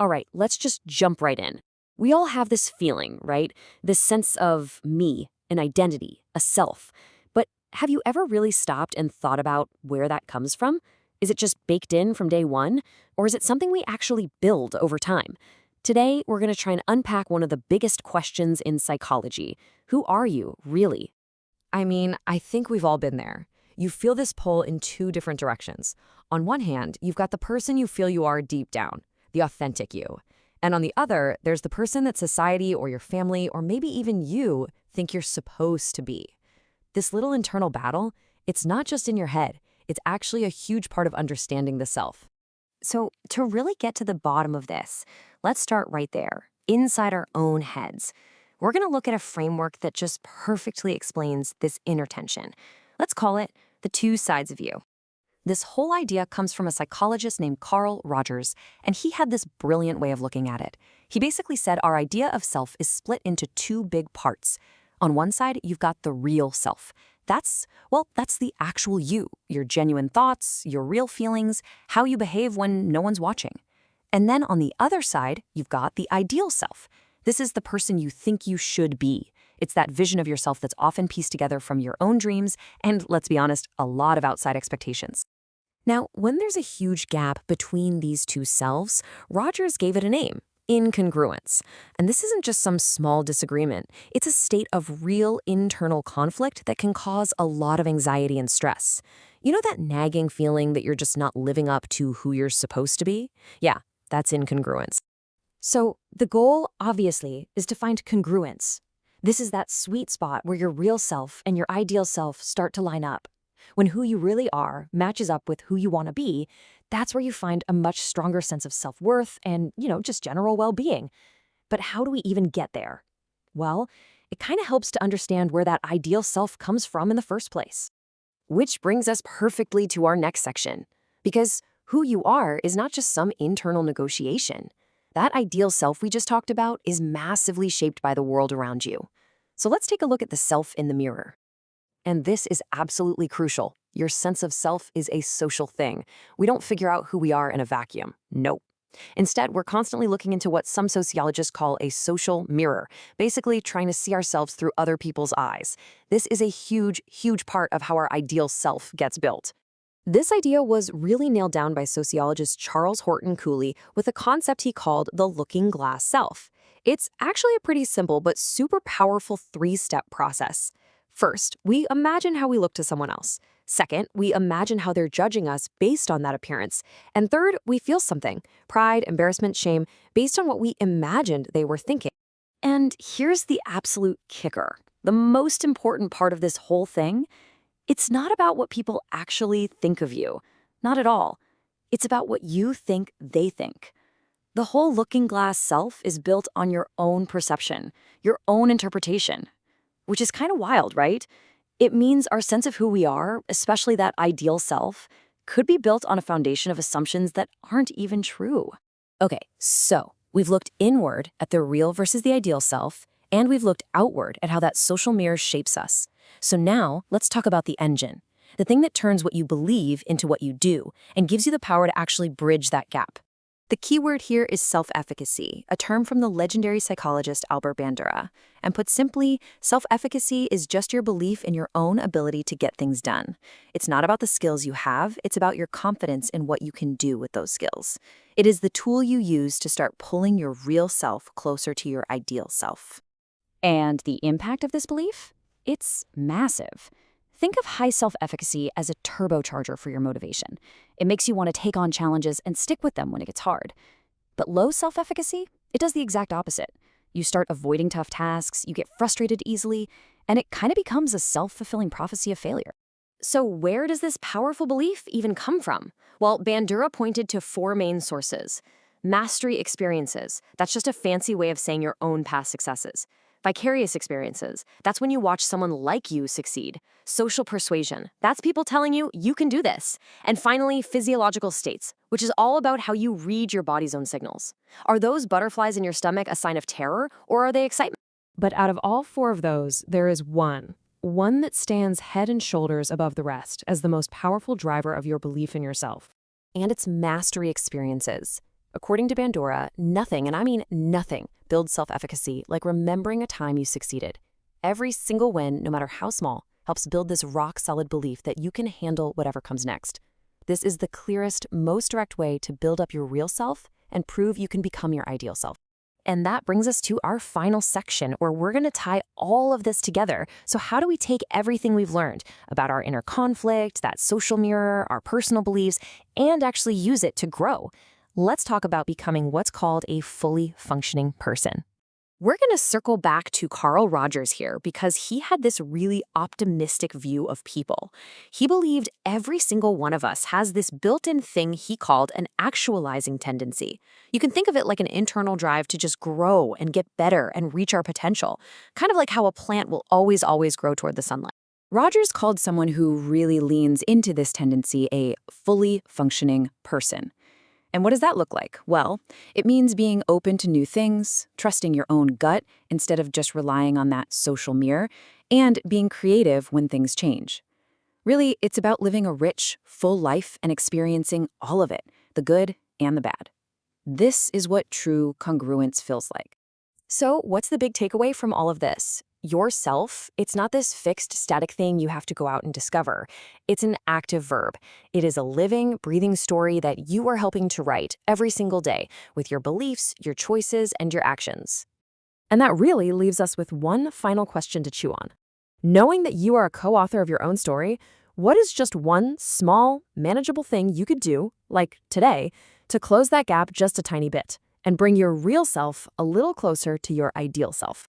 All right, let's just jump right in. We all have this feeling, right? This sense of me, an identity, a self. But have you ever really stopped and thought about where that comes from? Is it just baked in from day one? Or is it something we actually build over time? Today, we're going to try and unpack one of the biggest questions in psychology. Who are you, really? I think we've all been there. You feel this pull in two different directions. On one hand, you've got the person you feel you are deep down, the authentic you. And on the other, there's the person that society or your family or maybe even you think you're supposed to be. This little internal battle, it's not just in your head. It's actually a huge part of understanding the self. So, to really get to the bottom of this, let's start right there, inside our own heads. We're going to look at a framework that just perfectly explains this inner tension. Let's call it the two sides of you. This whole idea comes from a psychologist named Carl Rogers, and he had this brilliant way of looking at it. He basically said our idea of self is split into two big parts. On one side, you've got the real self. That's the actual you, your genuine thoughts, your real feelings, how you behave when no one's watching. And then on the other side, you've got the ideal self. This is the person you think you should be. It's that vision of yourself that's often pieced together from your own dreams and, let's be honest, a lot of outside expectations. Now, when there's a huge gap between these two selves, Rogers gave it a name: incongruence. And this isn't just some small disagreement. It's a state of real internal conflict that can cause a lot of anxiety and stress. You know that nagging feeling that you're just not living up to who you're supposed to be? Yeah, that's incongruence. So the goal, obviously, is to find congruence. This is that sweet spot where your real self and your ideal self start to line up. When who you really are matches up with who you want to be, that's where you find a much stronger sense of self-worth and, just general well-being. But how do we even get there? Well, it kind of helps to understand where that ideal self comes from in the first place. Which brings us perfectly to our next section. Because who you are is not just some internal negotiation. That ideal self we just talked about is massively shaped by the world around you. So let's take a look at the self in the mirror. And this is absolutely crucial. Your sense of self is a social thing. We don't figure out who we are in a vacuum. Nope. Instead, we're constantly looking into what some sociologists call a social mirror, basically trying to see ourselves through other people's eyes. This is a huge, huge part of how our ideal self gets built. This idea was really nailed down by sociologist Charles Horton Cooley with a concept he called the looking glass self. It's actually a pretty simple but super powerful three-step process. First, we imagine how we look to someone else. Second, we imagine how they're judging us based on that appearance. And third, we feel something: pride, embarrassment, shame, based on what we imagined they were thinking. And here's the absolute kicker. The most important part of this whole thing: it's not about what people actually think of you. Not at all. It's about what you think they think. The whole looking glass self is built on your own perception, your own interpretation. Which is kind of wild, right? It means our sense of who we are, especially that ideal self, could be built on a foundation of assumptions that aren't even true. Okay, so we've looked inward at the real versus the ideal self, and we've looked outward at how that social mirror shapes us. So now let's talk about the engine, the thing that turns what you believe into what you do and gives you the power to actually bridge that gap. The key word here is self-efficacy, a term from the legendary psychologist Albert Bandura. And put simply, self-efficacy is just your belief in your own ability to get things done. It's not about the skills you have, it's about your confidence in what you can do with those skills. It is the tool you use to start pulling your real self closer to your ideal self. And the impact of this belief? It's massive. Think of high self-efficacy as a turbocharger for your motivation. It makes you want to take on challenges and stick with them when it gets hard. But low self-efficacy, it does the exact opposite. You start avoiding tough tasks, you get frustrated easily, and it kind of becomes a self-fulfilling prophecy of failure. So where does this powerful belief even come from? Well, Bandura pointed to four main sources. Mastery experiences. That's just a fancy way of saying your own past successes. Vicarious experiences. That's when you watch someone like you succeed. Social persuasion. That's people telling you you can do this. And finally, physiological states, which is all about how you read your body's own signals. Are those butterflies in your stomach a sign of terror, or are they excitement? But out of all four of those, there is one that stands head and shoulders above the rest as the most powerful driver of your belief in yourself. And it's mastery experiences. According to Bandura, nothing, and I mean nothing, builds self-efficacy like remembering a time you succeeded. Every single win, no matter how small, helps build this rock-solid belief that you can handle whatever comes next. This is the clearest, most direct way to build up your real self and prove you can become your ideal self. And that brings us to our final section where we're going to tie all of this together. So how do we take everything we've learned about our inner conflict, that social mirror, our personal beliefs, and actually use it to grow? Let's talk about becoming what's called a fully functioning person. We're going to circle back to Carl Rogers here because he had this really optimistic view of people. He believed every single one of us has this built-in thing he called an actualizing tendency. You can think of it like an internal drive to just grow and get better and reach our potential, kind of like how a plant will always grow toward the sunlight. Rogers called someone who really leans into this tendency a fully functioning person. And what does that look like? Well, it means being open to new things, trusting your own gut instead of just relying on that social mirror, and being creative when things change. Really, it's about living a rich, full life and experiencing all of it, the good and the bad. This is what true congruence feels like. So what's the big takeaway from all of this? Yourself, it's not this fixed, static thing you have to go out and discover. It's an active verb. It is a living, breathing story that you are helping to write every single day with your beliefs, your choices, and your actions. And that really leaves us with one final question to chew on. Knowing that you are a co-author of your own story, what is just one small, manageable thing you could do, like today, to close that gap just a tiny bit and bring your real self a little closer to your ideal self?